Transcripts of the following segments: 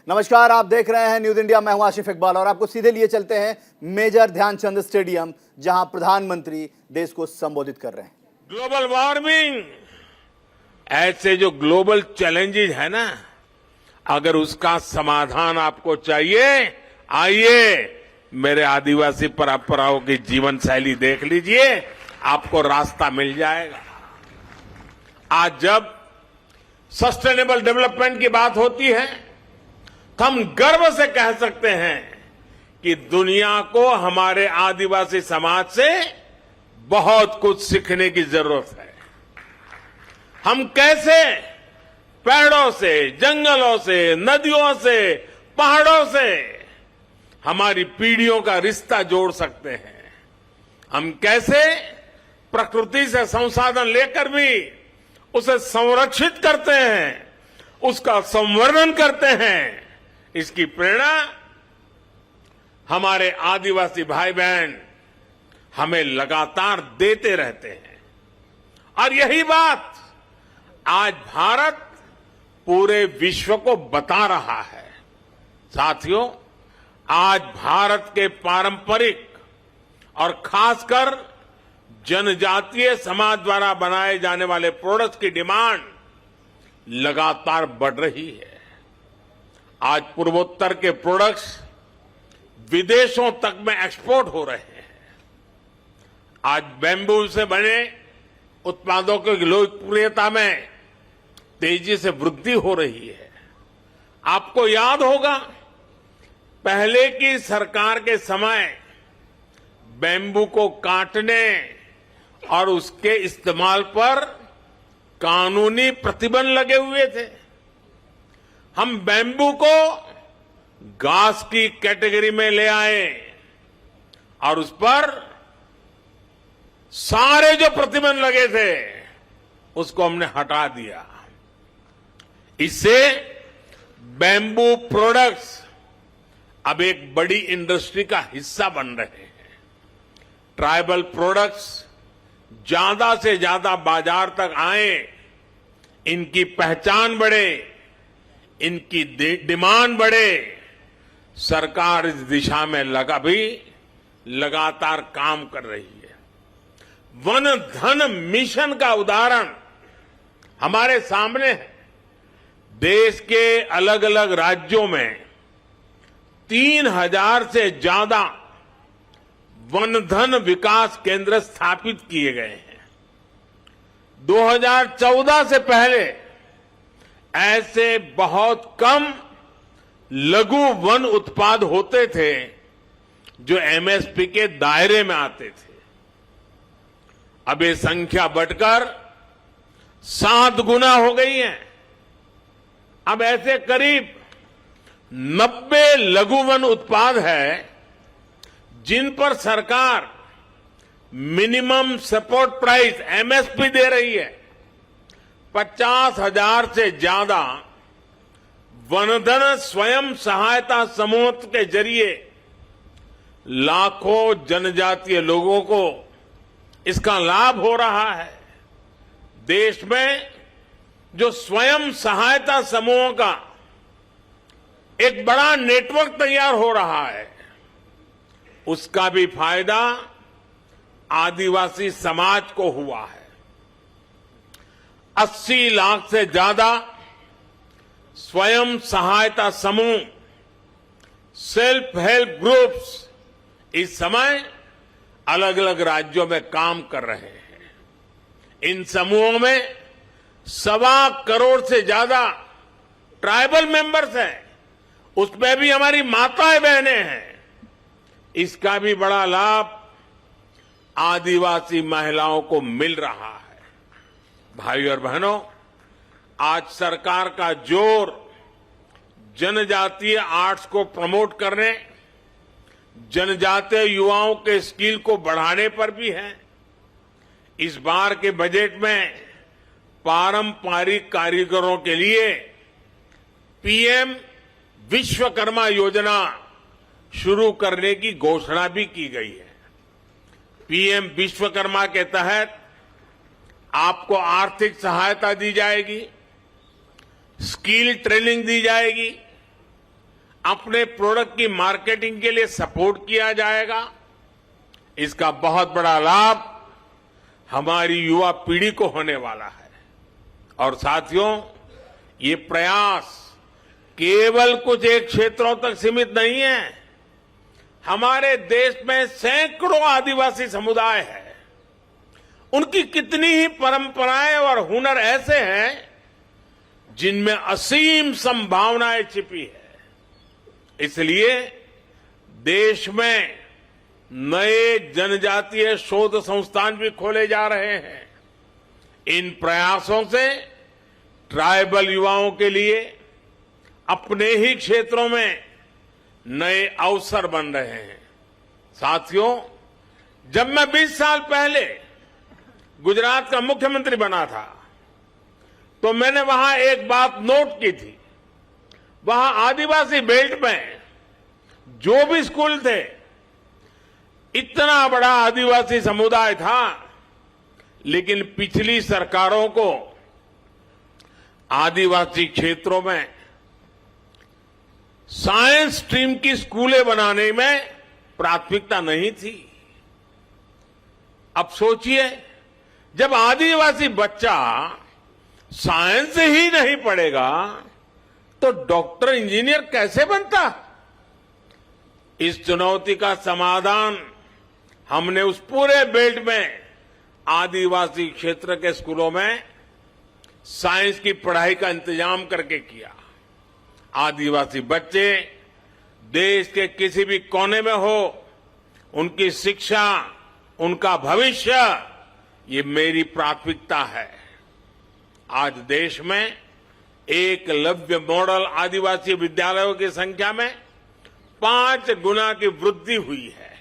नमस्कार, आप देख रहे हैं न्यूज इंडिया। मैं हूं आशिफ इकबाल और आपको सीधे लिए चलते हैं मेजर ध्यानचंद स्टेडियम, जहां प्रधानमंत्री देश को संबोधित कर रहे हैं। ग्लोबल वार्मिंग ऐसे जो ग्लोबल चैलेंजेस है ना, अगर उसका समाधान आपको चाहिए, आइए मेरे आदिवासी परंपराओं की जीवन शैली देख लीजिए, आपको रास्ता मिल जाएगा। आज जब सस्टेनेबल डेवलपमेंट की बात होती है तो हम गर्व से कह सकते हैं कि दुनिया को हमारे आदिवासी समाज से बहुत कुछ सीखने की जरूरत है। हम कैसे पेड़ों से, जंगलों से, नदियों से, पहाड़ों से हमारी पीढ़ियों का रिश्ता जोड़ सकते हैं। हम कैसे प्रकृति से संसाधन लेकर भी उसे संरक्षित करते हैं, उसका संवर्धन करते हैं। इसकी प्रेरणा हमारे आदिवासी भाई बहन हमें लगातार देते रहते हैं। और यही बात आज भारत पूरे विश्व को बता रहा है। साथियों, आज भारत के पारंपरिक और खासकर जनजातीय समाज द्वारा बनाए जाने वाले प्रोडक्ट्स की डिमांड लगातार बढ़ रही है। आज पूर्वोत्तर के प्रोडक्ट्स विदेशों तक में एक्सपोर्ट हो रहे हैं। आज बैम्बू से बने उत्पादों की लोकप्रियता में तेजी से वृद्धि हो रही है। आपको याद होगा, पहले की सरकार के समय बैम्बू को काटने और उसके इस्तेमाल पर कानूनी प्रतिबंध लगे हुए थे। हम बैम्बू को घास की कैटेगरी में ले आए और उस पर सारे जो प्रतिबंध लगे थे उसको हमने हटा दिया। इससे बैम्बू प्रोडक्ट्स अब एक बड़ी इंडस्ट्री का हिस्सा बन रहे हैं। ट्राइबल प्रोडक्ट्स ज्यादा से ज्यादा बाजार तक आए, इनकी पहचान बढ़े, इनकी डिमांड बढ़े। सरकार इस दिशा में लगातार काम कर रही है। वन धन मिशन का उदाहरण हमारे सामने है। देश के अलग अलग राज्यों में 3000 से ज्यादा वन धन विकास केंद्र स्थापित किए गए हैं। 2014 से पहले ऐसे बहुत कम लघु वन उत्पाद होते थे जो एमएसपी के दायरे में आते थे। अब ये संख्या बढ़कर 7 गुना हो गई है। अब ऐसे करीब 90 लघु वन उत्पाद है जिन पर सरकार मिनिमम सपोर्ट प्राइस एमएसपी दे रही है। 50,000 से ज्यादा वनधन स्वयं सहायता समूह के जरिए लाखों जनजातीय लोगों को इसका लाभ हो रहा है। देश में जो स्वयं सहायता समूहों का एक बड़ा नेटवर्क तैयार हो रहा है, उसका भी फायदा आदिवासी समाज को हुआ है। 80 लाख से ज्यादा स्वयं सहायता समूह, सेल्फ हेल्प ग्रुप्स इस समय अलग अलग राज्यों में काम कर रहे हैं। इन समूहों में 1.25 करोड़ से ज्यादा ट्राइबल मेंबर्स हैं। उसमें भी हमारी माताएं बहनें हैं। इसका भी बड़ा लाभ आदिवासी महिलाओं को मिल रहा है। भाइयों और बहनों, आज सरकार का जोर जनजातीय आर्ट्स को प्रमोट करने, जनजातीय युवाओं के स्किल को बढ़ाने पर भी है। इस बार के बजट में पारंपरिक कारीगरों के लिए पीएम विश्वकर्मा योजना शुरू करने की घोषणा भी की गई है। पीएम विश्वकर्मा के तहत आपको आर्थिक सहायता दी जाएगी, स्किल ट्रेनिंग दी जाएगी, अपने प्रोडक्ट की मार्केटिंग के लिए सपोर्ट किया जाएगा। इसका बहुत बड़ा लाभ हमारी युवा पीढ़ी को होने वाला है। और साथियों, ये प्रयास केवल कुछ एक क्षेत्रों तक सीमित नहीं है। हमारे देश में सैकड़ों आदिवासी समुदाय हैं। उनकी कितनी ही परंपराएं और हुनर ऐसे हैं जिनमें असीम संभावनाएं छिपी है। इसलिए देश में नए जनजातीय शोध संस्थान भी खोले जा रहे हैं। इन प्रयासों से ट्राइबल युवाओं के लिए अपने ही क्षेत्रों में नए अवसर बन रहे हैं। साथियों, जब मैं 20 साल पहले गुजरात का मुख्यमंत्री बना था तो मैंने वहां एक बात नोट की थी। वहां आदिवासी बेल्ट में जो भी स्कूल थे, इतना बड़ा आदिवासी समुदाय था, लेकिन पिछली सरकारों को आदिवासी क्षेत्रों में साइंस स्ट्रीम की स्कूलें बनाने में प्राथमिकता नहीं थी। अब सोचिए, जब आदिवासी बच्चा साइंस ही नहीं पढ़ेगा तो डॉक्टर इंजीनियर कैसे बनता? इस चुनौती का समाधान हमने उस पूरे बेल्ट में आदिवासी क्षेत्र के स्कूलों में साइंस की पढ़ाई का इंतजाम करके किया। आदिवासी बच्चे देश के किसी भी कोने में हो, उनकी शिक्षा, उनका भविष्य, ये मेरी प्राथमिकता है। आज देश में एकलव्य मॉडल आदिवासी विद्यालयों की संख्या में 5 गुना की वृद्धि हुई है।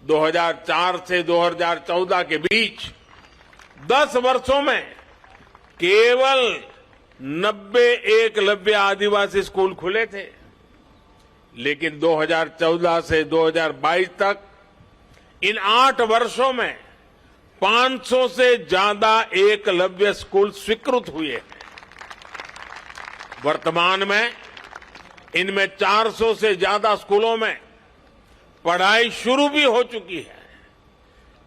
2004 से 2014 के बीच 10 वर्षों में केवल 90 एकलव्य आदिवासी स्कूल खुले थे, लेकिन 2014 से 2022 तक इन 8 वर्षों में 500 से ज्यादा एकलव्य स्कूल स्वीकृत हुए हैं। वर्तमान में इनमें 400 से ज्यादा स्कूलों में पढ़ाई शुरू भी हो चुकी है।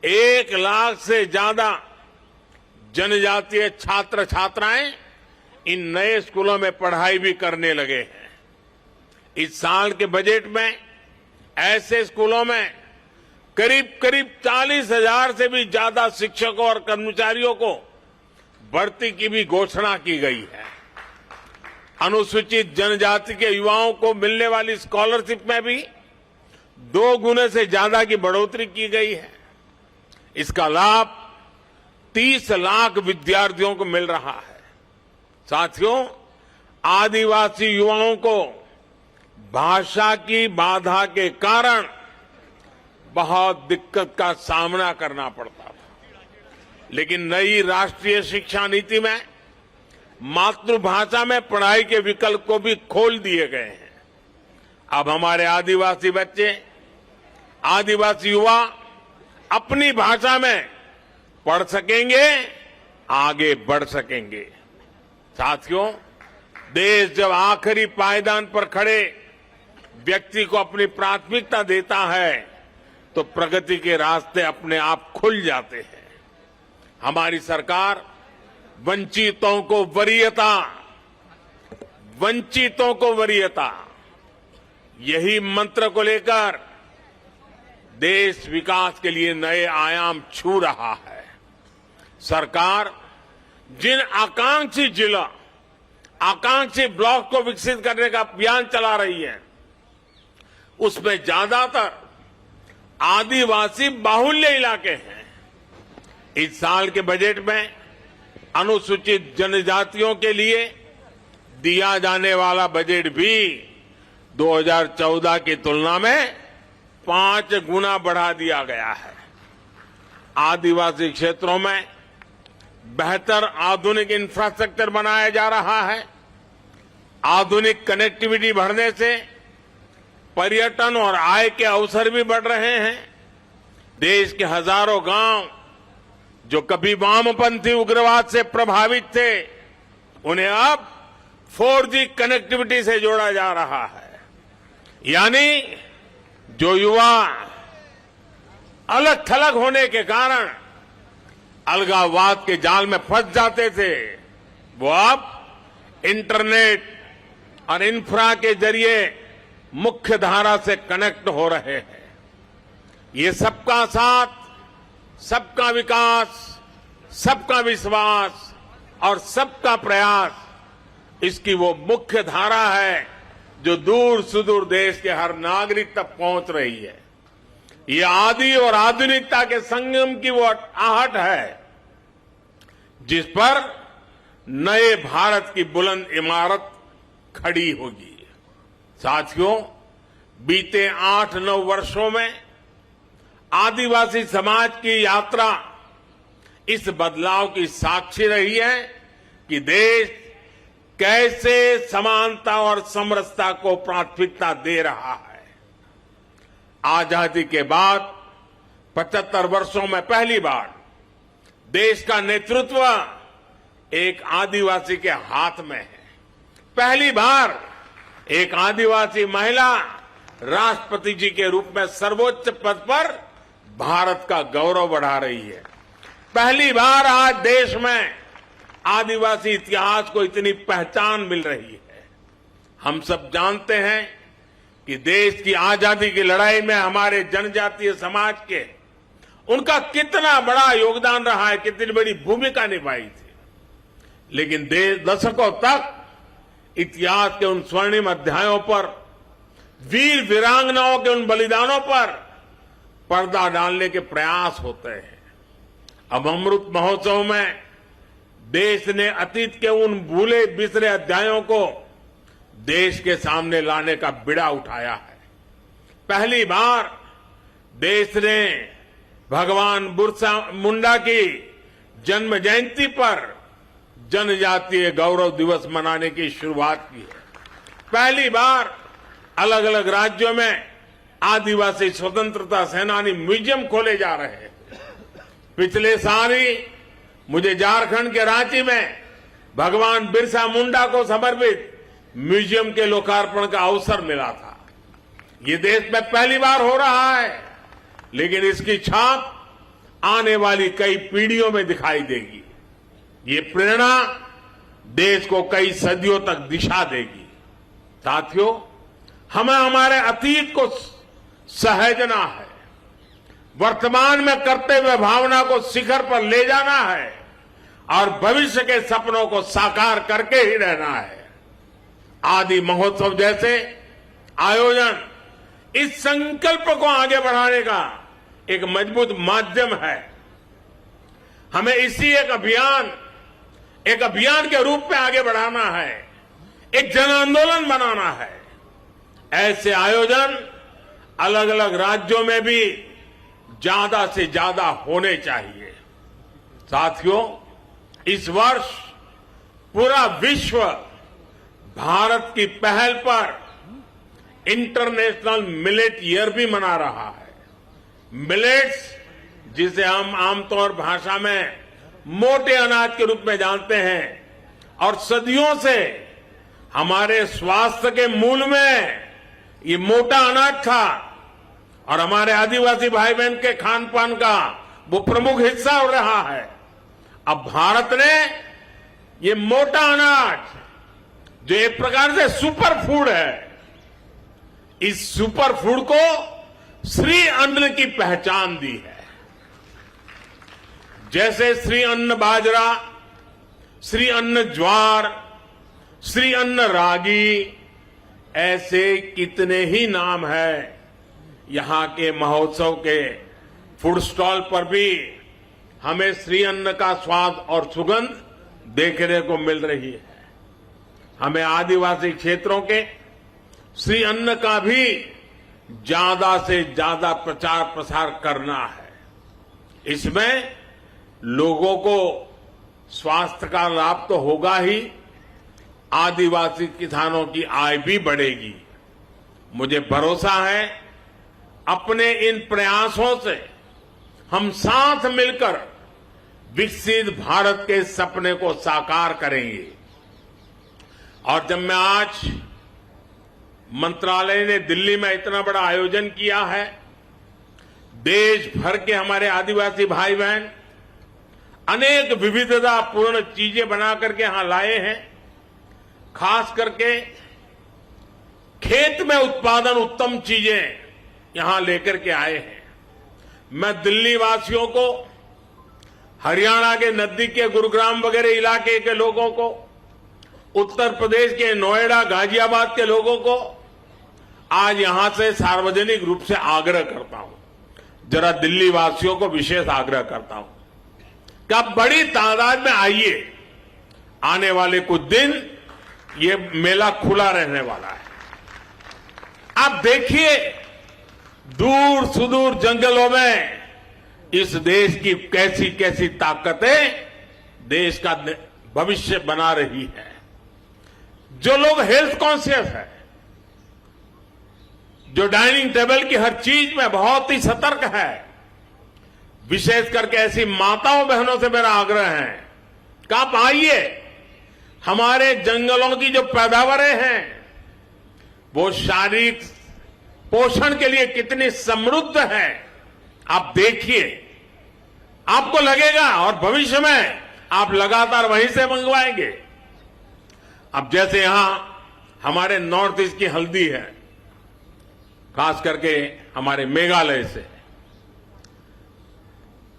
1 लाख से ज्यादा जनजातीय छात्र छात्राएं इन नए स्कूलों में पढ़ाई भी करने लगे हैं। इस साल के बजट में ऐसे स्कूलों में करीब 40,000 से भी ज्यादा शिक्षकों और कर्मचारियों को भर्ती की भी घोषणा की गई है। अनुसूचित जनजाति के युवाओं को मिलने वाली स्कॉलरशिप में भी 2 गुने से ज्यादा की बढ़ोतरी की गई है। इसका लाभ 30 लाख विद्यार्थियों को मिल रहा है। साथियों, आदिवासी युवाओं को भाषा की बाधा के कारण बहुत दिक्कत का सामना करना पड़ता था, लेकिन नई राष्ट्रीय शिक्षा नीति में मातृभाषा में पढ़ाई के विकल्प को भी खोल दिए गए हैं। अब हमारे आदिवासी बच्चे, आदिवासी युवा अपनी भाषा में पढ़ सकेंगे, आगे बढ़ सकेंगे। साथियों, देश जब आखिरी पायदान पर खड़े व्यक्ति को अपनी प्राथमिकता देता है तो प्रगति के रास्ते अपने आप खुल जाते हैं। हमारी सरकार वंचितों को वरीयता, यही मंत्र को लेकर देश विकास के लिए नए आयाम छू रहा है। सरकार जिन आकांक्षी जिला, आकांक्षी ब्लॉक को विकसित करने का अभियान चला रही है, उसमें ज्यादातर आदिवासी बाहुल्य इलाके हैं। इस साल के बजट में अनुसूचित जनजातियों के लिए दिया जाने वाला बजट भी 2014 की तुलना में 5 गुना बढ़ा दिया गया है। आदिवासी क्षेत्रों में बेहतर आधुनिक इंफ्रास्ट्रक्चर बनाया जा रहा है। आधुनिक कनेक्टिविटी बढ़ने से पर्यटन और आय के अवसर भी बढ़ रहे हैं। देश के हजारों गांव जो कभी वामपंथी उग्रवाद से प्रभावित थे, उन्हें अब 4G कनेक्टिविटी से जोड़ा जा रहा है। यानी जो युवा अलग थलग होने के कारण अलगाववाद के जाल में फंस जाते थे, वो अब इंटरनेट और इंफ्रा के जरिए मुख्य धारा से कनेक्ट हो रहे हैं। ये सबका साथ, सबका विकास, सबका विश्वास और सबका प्रयास, इसकी वो मुख्य धारा है जो दूर सुदूर देश के हर नागरिक तक पहुंच रही है। ये आदि और आधुनिकता के संगम की वो आहट है जिस पर नए भारत की बुलंद इमारत खड़ी होगी। साथियों, बीते 8-9 वर्षों में आदिवासी समाज की यात्रा इस बदलाव की साक्षी रही है कि देश कैसे समानता और समरसता को प्राथमिकता दे रहा है। आजादी के बाद 75 वर्षों में पहली बार देश का नेतृत्व एक आदिवासी के हाथ में है। पहली बार एक आदिवासी महिला राष्ट्रपति जी के रूप में सर्वोच्च पद पर भारत का गौरव बढ़ा रही है। पहली बार आज देश में आदिवासी इतिहास को इतनी पहचान मिल रही है। हम सब जानते हैं कि देश की आजादी की लड़ाई में हमारे जनजातीय समाज के उनका कितना बड़ा योगदान रहा है, कितनी बड़ी भूमिका निभाई थी। लेकिन दशकों तक इतिहास के उन स्वर्णिम अध्यायों पर, वीर वीरांगनाओं के उन बलिदानों पर पर्दा डालने के प्रयास होते हैं। अब अमृत महोत्सव में देश ने अतीत के उन भूले बिसरे अध्यायों को देश के सामने लाने का बिड़ा उठाया है। पहली बार देश ने भगवान बिरसा मुंडा की जन्म जयंती पर जनजातीय गौरव दिवस मनाने की शुरुआत की है। पहली बार अलग अलग राज्यों में आदिवासी स्वतंत्रता सेनानी म्यूजियम खोले जा रहे हैं। पिछले साल ही मुझे झारखंड के रांची में भगवान बिरसा मुंडा को समर्पित म्यूजियम के लोकार्पण का अवसर मिला था। ये देश में पहली बार हो रहा है, लेकिन इसकी छाप आने वाली कई पीढ़ियों में दिखाई देगी। ये प्रेरणा देश को कई सदियों तक दिशा देगी। साथियों, हमें हमारे अतीत को सहेजना है, वर्तमान में करते हुए भावना को शिखर पर ले जाना है और भविष्य के सपनों को साकार करके ही रहना है। आदि महोत्सव जैसे आयोजन इस संकल्प को आगे बढ़ाने का एक मजबूत माध्यम है। हमें इसी एक अभियान के रूप में आगे बढ़ाना है, एक जन आंदोलन बनाना है। ऐसे आयोजन अलग अलग राज्यों में भी ज्यादा से ज्यादा होने चाहिए। साथियों, इस वर्ष पूरा विश्व भारत की पहल पर इंटरनेशनल मिलेट ईयर भी मना रहा है। मिलेट्स, जिसे हम आमतौर भाषा में मोटे अनाज के रूप में जानते हैं, और सदियों से हमारे स्वास्थ्य के मूल में ये मोटा अनाज था और हमारे आदिवासी भाई बहन के खान पान का वो प्रमुख हिस्सा हो रहा है। अब भारत ने ये मोटा अनाज, जो एक प्रकार से सुपर फूड है, इस सुपर फूड को श्री अन्न की पहचान दी है। जैसे श्री अन्न बाजरा, श्री अन्न ज्वार, श्री अन्न रागी, ऐसे कितने ही नाम हैं। यहां के महोत्सव के फूड स्टॉल पर भी हमें श्री अन्न का स्वाद और सुगंध देखने को मिल रही है। हमें आदिवासी क्षेत्रों के श्री अन्न का भी ज्यादा से ज्यादा प्रचार प्रसार करना है। इसमें लोगों को स्वास्थ्य का लाभ तो होगा ही, आदिवासी किसानों की आय भी बढ़ेगी। मुझे भरोसा है अपने इन प्रयासों से हम साथ मिलकर विकसित भारत के सपने को साकार करेंगे। और जब मैं आज मंत्रालय ने दिल्ली में इतना बड़ा आयोजन किया है। देश भर के हमारे आदिवासी भाई बहन अनेक विविधतापूर्ण चीजें बना करके यहां लाए हैं। खास करके खेत में उत्पादन उत्तम चीजें यहां लेकर के आए हैं। मैं दिल्ली वासियों को, हरियाणा के नजदीक के गुरुग्राम वगैरह इलाके के लोगों को, उत्तर प्रदेश के नोएडा गाजियाबाद के लोगों को आज यहां से सार्वजनिक रूप से आग्रह करता हूं, जरा दिल्ली वासियों को विशेष आग्रह करता हूं कि आप बड़ी तादाद में आइए। आने वाले कुछ दिन ये मेला खुला रहने वाला है। आप देखिए दूर सुदूर जंगलों में इस देश की कैसी कैसी ताकतें देश का भविष्य बना रही है। जो लोग हेल्थ कॉन्शियस है, जो डाइनिंग टेबल की हर चीज में बहुत ही सतर्क है, विशेष करके ऐसी माताओं बहनों से मेरा आग्रह है कि आप आइए। हमारे जंगलों की जो पैदावारें हैं वो शारीरिक पोषण के लिए कितनी समृद्ध है, आप देखिए, आपको लगेगा और भविष्य में आप लगातार वहीं से मंगवाएंगे। अब जैसे यहां हमारे नॉर्थ ईस्ट की हल्दी है, खास करके हमारे मेघालय से,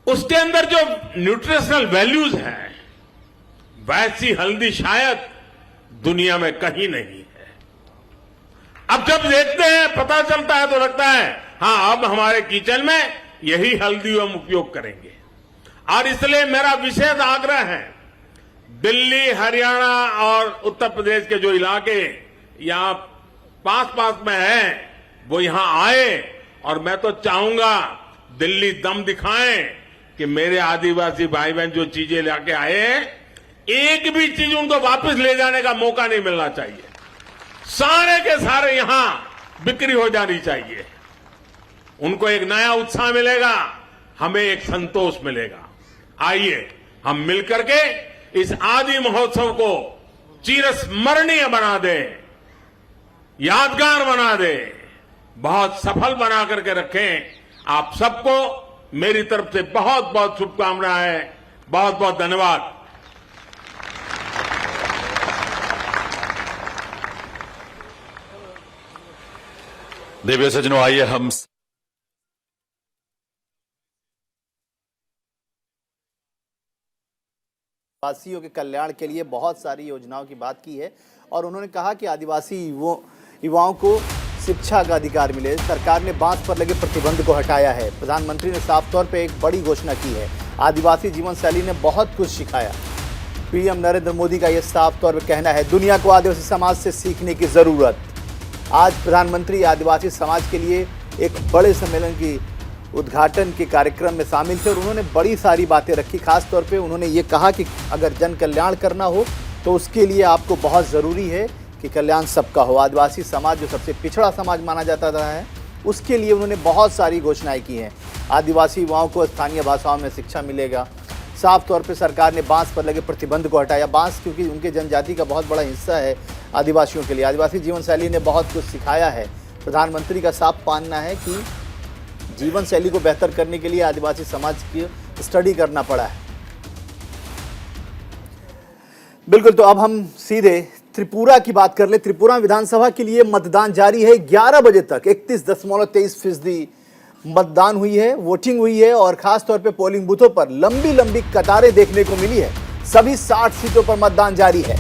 उसके अंदर जो न्यूट्रिशनल वैल्यूज हैं वैसी हल्दी शायद दुनिया में कहीं नहीं है। अब जब देखते हैं, पता चलता है, तो लगता है हां अब हमारे किचन में यही हल्दी हम उपयोग करेंगे। और इसलिए मेरा विशेष आग्रह है, दिल्ली, हरियाणा और उत्तर प्रदेश के जो इलाके यहां पास पास में हैं वो यहां आए। और मैं तो चाहूंगा दिल्ली दम दिखाएं कि मेरे आदिवासी भाई बहन जो चीजें लेके आए हैं, एक भी चीज उनको वापस ले जाने का मौका नहीं मिलना चाहिए। सारे के सारे यहां बिक्री हो जानी चाहिए। उनको एक नया उत्साह मिलेगा, हमें एक संतोष मिलेगा। आइए हम मिलकर के इस आदि महोत्सव को चिरस्मरणीय बना दें, यादगार बना दें, बहुत सफल बना करके रखें। आप सबको मेरी तरफ से बहुत बहुत शुभकामनाएं, बहुत बहुत धन्यवाद। दिव्य सज्जनों, आइए हम आदिवासियों के कल्याण के लिए बहुत सारी योजनाओं की बात की है और उन्होंने कहा कि आदिवासी युवाओं को शिक्षा का अधिकार मिले। सरकार ने बांस पर लगे प्रतिबंध को हटाया है। प्रधानमंत्री ने साफ तौर पे एक बड़ी घोषणा की है। आदिवासी जीवन शैली ने बहुत कुछ सिखाया। पीएम नरेंद्र मोदी का यह साफ तौर पर कहना है, दुनिया को आदिवासी समाज से सीखने की जरूरत। आज प्रधानमंत्री आदिवासी समाज के लिए एक बड़े सम्मेलन की उद्घाटन के कार्यक्रम में शामिल थे और उन्होंने बड़ी सारी बातें रखी। खास तौर पे उन्होंने ये कहा कि अगर जन कल्याण करना हो तो उसके लिए आपको बहुत ज़रूरी है कि कल्याण सबका हो। आदिवासी समाज जो सबसे पिछड़ा समाज माना जाता रहा है, उसके लिए उन्होंने बहुत सारी घोषणाएं की हैं। आदिवासी युवाओं को स्थानीय भाषाओं में शिक्षा मिलेगा। साफ तौर पे सरकार ने बांस पर लगे प्रतिबंध को हटाया। बांस क्योंकि उनके जनजाति का बहुत बड़ा हिस्सा है आदिवासियों के लिए। आदिवासी जीवन शैली ने बहुत कुछ सिखाया है। प्रधानमंत्री का साफ मानना है कि जीवन शैली को बेहतर करने के लिए आदिवासी समाज की स्टडी करना पड़ा है। बिल्कुल, तो अब हम सीधे त्रिपुरा की बात कर ले। त्रिपुरा विधानसभा के लिए मतदान जारी है। 11 बजे तक 31.23% मतदान हुई है, वोटिंग हुई है और खास तौर पे पोलिंग बूथों पर लंबी लंबी कतारें देखने को मिली है। सभी 60 सीटों पर मतदान जारी है।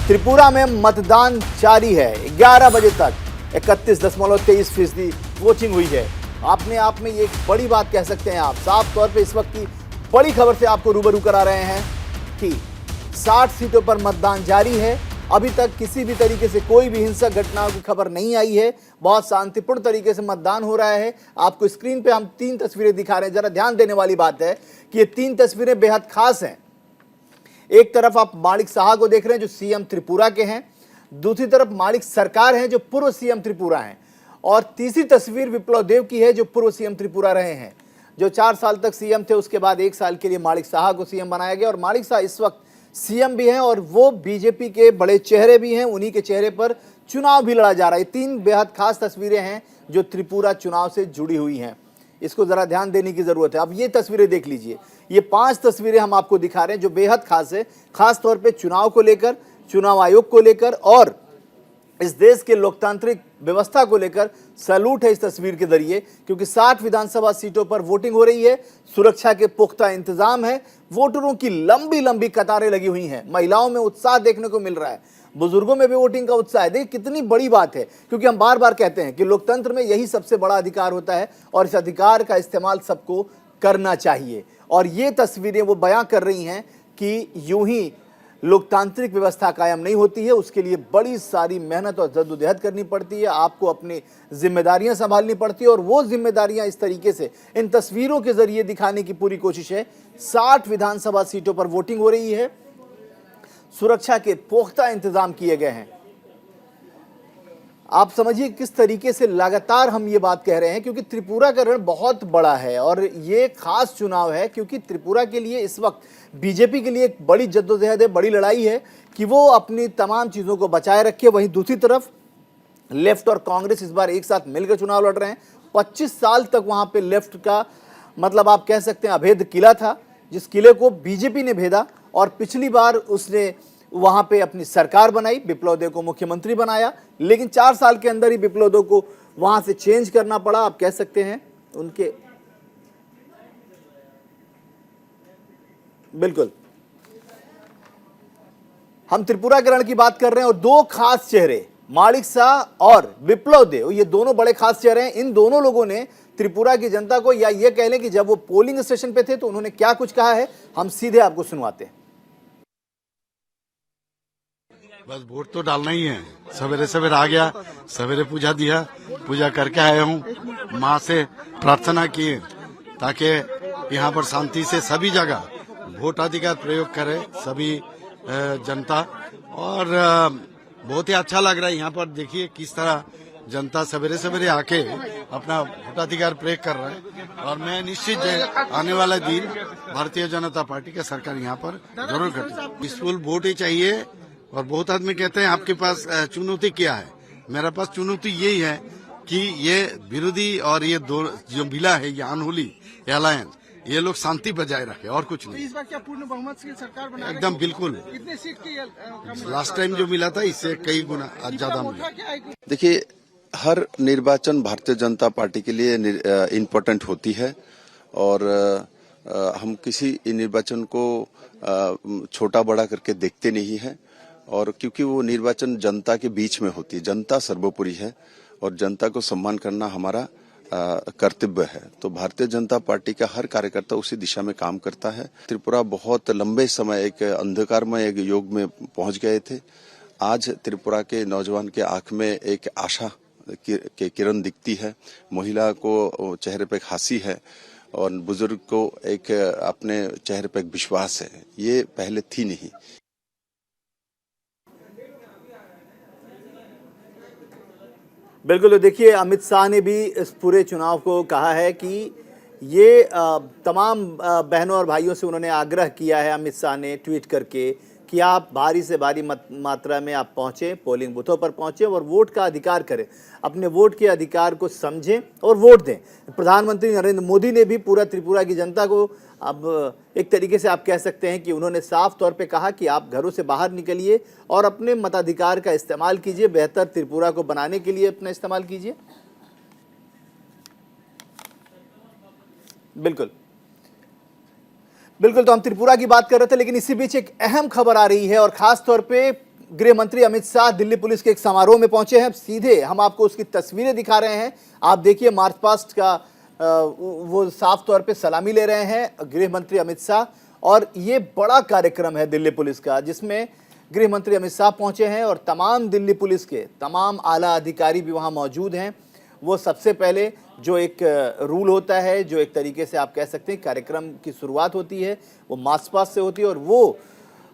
त्रिपुरा में मतदान जारी है। 11 बजे तक 31.23% वोटिंग हुई है। अपने आप में ये एक बड़ी बात कह सकते हैं आप। साफ तौर पे इस वक्त की बड़ी खबर से आपको रूबरू करा रहे हैं कि 60 सीटों पर मतदान जारी है। अभी तक किसी भी तरीके से कोई भी हिंसक घटनाओं की खबर नहीं आई है। बहुत शांतिपूर्ण तरीके से मतदान हो रहा है। आपको स्क्रीन पे हम 3 तस्वीरें दिखा रहे हैं। जरा ध्यान देने वाली बात है कि ये 3 तस्वीरें बेहद खास हैं। एक तरफ आप माणिक साहा को देख रहे हैं जो सीएम त्रिपुरा के हैं, दूसरी तरफ माणिक सरकार हैं जो पूर्व सीएम त्रिपुरा हैं, और तीसरी तस्वीर विप्लव देव की है जो पूर्व सीएम त्रिपुरा रहे हैं, जो 4 साल तक सीएम थे। उसके बाद 1 साल के लिए माणिक साहा को सीएम बनाया गया और माणिक साहा इस वक्त सीएम भी हैं और वो बीजेपी के बड़े चेहरे भी हैं। उन्हीं के चेहरे पर चुनाव भी लड़ा जा रहा है। 3 बेहद खास तस्वीरें हैं जो त्रिपुरा चुनाव से जुड़ी हुई हैं, इसको जरा ध्यान देने की जरूरत है। अब ये तस्वीरें देख लीजिए, ये 5 तस्वीरें हम आपको दिखा रहे हैं जो बेहद खास है, खास तौर पे चुनाव को लेकर, चुनाव आयोग को लेकर और इस देश के लोकतांत्रिक व्यवस्था को लेकर सैल्यूट है इस तस्वीर के जरिए, क्योंकि 60 विधानसभा सीटों पर वोटिंग हो रही है, सुरक्षा के पुख्ता इंतजाम है, वोटरों की लंबी लंबी कतारें लगी हुई हैं, महिलाओं में उत्साह देखने को मिल रहा है, बुजुर्गों में भी वोटिंग का उत्साह है। देखिए कितनी बड़ी बात है, क्योंकि हम बार बार कहते हैं कि लोकतंत्र में यही सबसे बड़ा अधिकार होता है और इस अधिकार का इस्तेमाल सबको करना चाहिए। और ये तस्वीरें वो बयां कर रही हैं कि यूं ही लोकतांत्रिक व्यवस्था कायम नहीं होती है, उसके लिए बड़ी सारी मेहनत और जद्दोजहद करनी पड़ती है, आपको अपनी जिम्मेदारियां संभालनी पड़ती है और वो जिम्मेदारियां इस तरीके से इन तस्वीरों के जरिए दिखाने की पूरी कोशिश है। 60 विधानसभा सीटों पर वोटिंग हो रही है, सुरक्षा के पुख्ता इंतजाम किए गए हैं। आप समझिए किस तरीके से लगातार हम ये बात कह रहे हैं, क्योंकि त्रिपुरा का रण बहुत बड़ा है और ये खास चुनाव है, क्योंकि त्रिपुरा के लिए इस वक्त बीजेपी के लिए एक बड़ी जद्दोजहद है, बड़ी लड़ाई है कि वो अपनी तमाम चीज़ों को बचाए रखे। वहीं दूसरी तरफ लेफ्ट और कांग्रेस इस बार एक साथ मिलकर चुनाव लड़ रहे हैं। 25 साल तक वहां पे लेफ्ट का मतलब आप कह सकते हैं अभेद किला था, जिस किले को बीजेपी ने भेदा और पिछली बार उसने वहां पे अपनी सरकार बनाई, बिप्लब देब को मुख्यमंत्री बनाया, लेकिन 4 साल के अंदर ही बिप्लब देब को वहां से चेंज करना पड़ा। आप कह सकते हैं उनके बिल्कुल हम त्रिपुरा के रण की बात कर रहे हैं और 2 खास चेहरे माणिक शाह और बिप्लब देब, ये दोनों बड़े खास चेहरे हैं। इन दोनों लोगों ने त्रिपुरा की जनता को, या ये कह लें कि जब वो पोलिंग स्टेशन पे थे तो उन्होंने क्या कुछ कहा है, हम सीधे आपको सुनवाते हैं। बस वोट तो डालना ही है। सवेरे सवेरे आ गया, सवेरे पूजा दिया, पूजा करके आया हूँ, माँ से प्रार्थना की ताकि यहाँ पर शांति से सभी जगह वोटाधिकार प्रयोग करे सभी जनता। और बहुत ही अच्छा लग रहा है यहाँ पर, देखिए किस तरह जनता सवेरे सवेरे आके अपना वोटाधिकार प्रयोग कर रहा है। और मैं निश्चित आने वाला दिन भारतीय जनता पार्टी का सरकार यहाँ पर जरूर करे। पीसफुल वोट ही चाहिए। और बहुत आदमी कहते हैं आपके पास चुनौती क्या है, मेरे पास चुनौती यही है कि ये विरोधी और ये दो जो मिला है, ये अनहोली अलायंस, ये लोग शांति बजाय रखे और कुछ नहीं। इस बार क्या पूर्ण बहुमत की सरकार बना एकदम बिल्कुल। कितने सीट की लास्ट टाइम जो मिला था इससे कई गुना ज्यादा मिला। देखिए, हर निर्वाचन भारतीय जनता पार्टी के लिए इम्पोर्टेंट होती है और हम किसी निर्वाचन को छोटा बड़ा करके देखते नहीं है। और क्योंकि वो निर्वाचन जनता के बीच में होती है, जनता सर्वोपरि है और जनता को सम्मान करना हमारा कर्तव्य है। तो भारतीय जनता पार्टी का हर कार्यकर्ता उसी दिशा में काम करता है। त्रिपुरा बहुत लंबे समय एक अंधकारमय एक युग में पहुंच गए थे। आज त्रिपुरा के नौजवान के आंख में एक आशा के किरण दिखती है, महिला को चेहरे पे एक हंसी है और बुजुर्ग को एक अपने चेहरे पे एक विश्वास है, ये पहले थी नहीं। बिल्कुल, तो देखिए अमित शाह ने भी इस पूरे चुनाव को कहा है कि ये तमाम बहनों और भाइयों से उन्होंने आग्रह किया है, अमित शाह ने ट्वीट करके, कि आप भारी से भारी मात्रा में आप पहुँचें, पोलिंग बूथों पर पहुँचें और वोट का अधिकार करें, अपने वोट के अधिकार को समझें और वोट दें। प्रधानमंत्री नरेंद्र मोदी ने भी पूरा त्रिपुरा की जनता को अब एक तरीके से आप कह सकते हैं कि उन्होंने साफ तौर पे कहा कि आप घरों से बाहर निकलिए और अपने मताधिकार का इस्तेमाल कीजिए, बेहतर त्रिपुरा को बनाने के लिए अपना इस्तेमाल कीजिए। बिल्कुल बिल्कुल, तो हम त्रिपुरा की बात कर रहे थे, लेकिन इसी बीच एक अहम खबर आ रही है और खास तौर पे गृह मंत्री अमित शाह दिल्ली पुलिस के एक समारोह में पहुंचे हैं। सीधे हम आपको उसकी तस्वीरें दिखा रहे हैं। आप देखिए मार्च पास्ट का वो साफ तौर पे सलामी ले रहे हैं गृह मंत्री अमित शाह, और ये बड़ा कार्यक्रम है दिल्ली पुलिस का जिसमें गृह मंत्री अमित शाह पहुंचे हैं और तमाम दिल्ली पुलिस के तमाम आला अधिकारी भी वहां मौजूद हैं। वो सबसे पहले जो एक रूल होता है, जो एक तरीके से आप कह सकते हैं कार्यक्रम की शुरुआत होती है, वो मार्च पास्ट से होती है और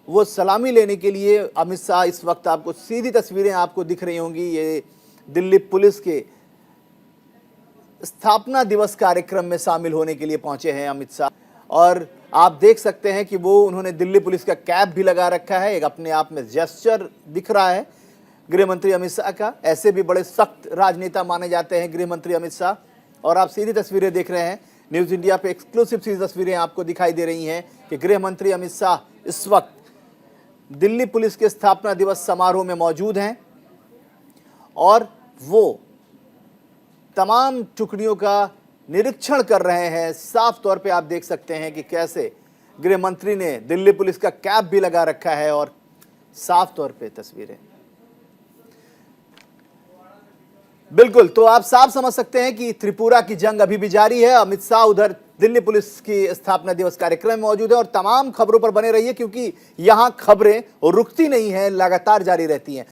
वो सलामी लेने के लिए अमित शाह इस वक्त, आपको सीधी तस्वीरें आपको दिख रही होंगी, ये दिल्ली पुलिस के स्थापना दिवस कार्यक्रम में शामिल होने के लिए पहुंचे हैं अमित शाह। और आप देख सकते हैं कि वो उन्होंने दिल्ली पुलिस का कैप भी लगा रखा है, एक अपने आप में जेस्चर दिख रहा है। गृह मंत्री अमित शाह का। ऐसे भी बड़े सख्त राजनेता माने जाते हैं गृह मंत्री अमित शाह। और आप सीधी तस्वीरें देख रहे हैं, न्यूज इंडिया पे एक्सक्लूसिव सीधी तस्वीरें आपको दिखाई दे रही हैं कि गृह मंत्री अमित शाह इस वक्त दिल्ली पुलिस के स्थापना दिवस समारोह में मौजूद हैं और वो तमाम टुकड़ियों का निरीक्षण कर रहे हैं। साफ तौर पे आप देख सकते हैं कि कैसे गृह मंत्री ने दिल्ली पुलिस का कैप भी लगा रखा है और साफ तौर पे तस्वीरें बिल्कुल। तो आप साफ समझ सकते हैं कि त्रिपुरा की जंग अभी भी जारी है। अमित शाह उधर दिल्ली पुलिस की स्थापना दिवस कार्यक्रम में मौजूद है और तमाम खबरों पर बने रहिए क्योंकि यहां खबरें रुकती नहीं है, लगातार जारी रहती हैं।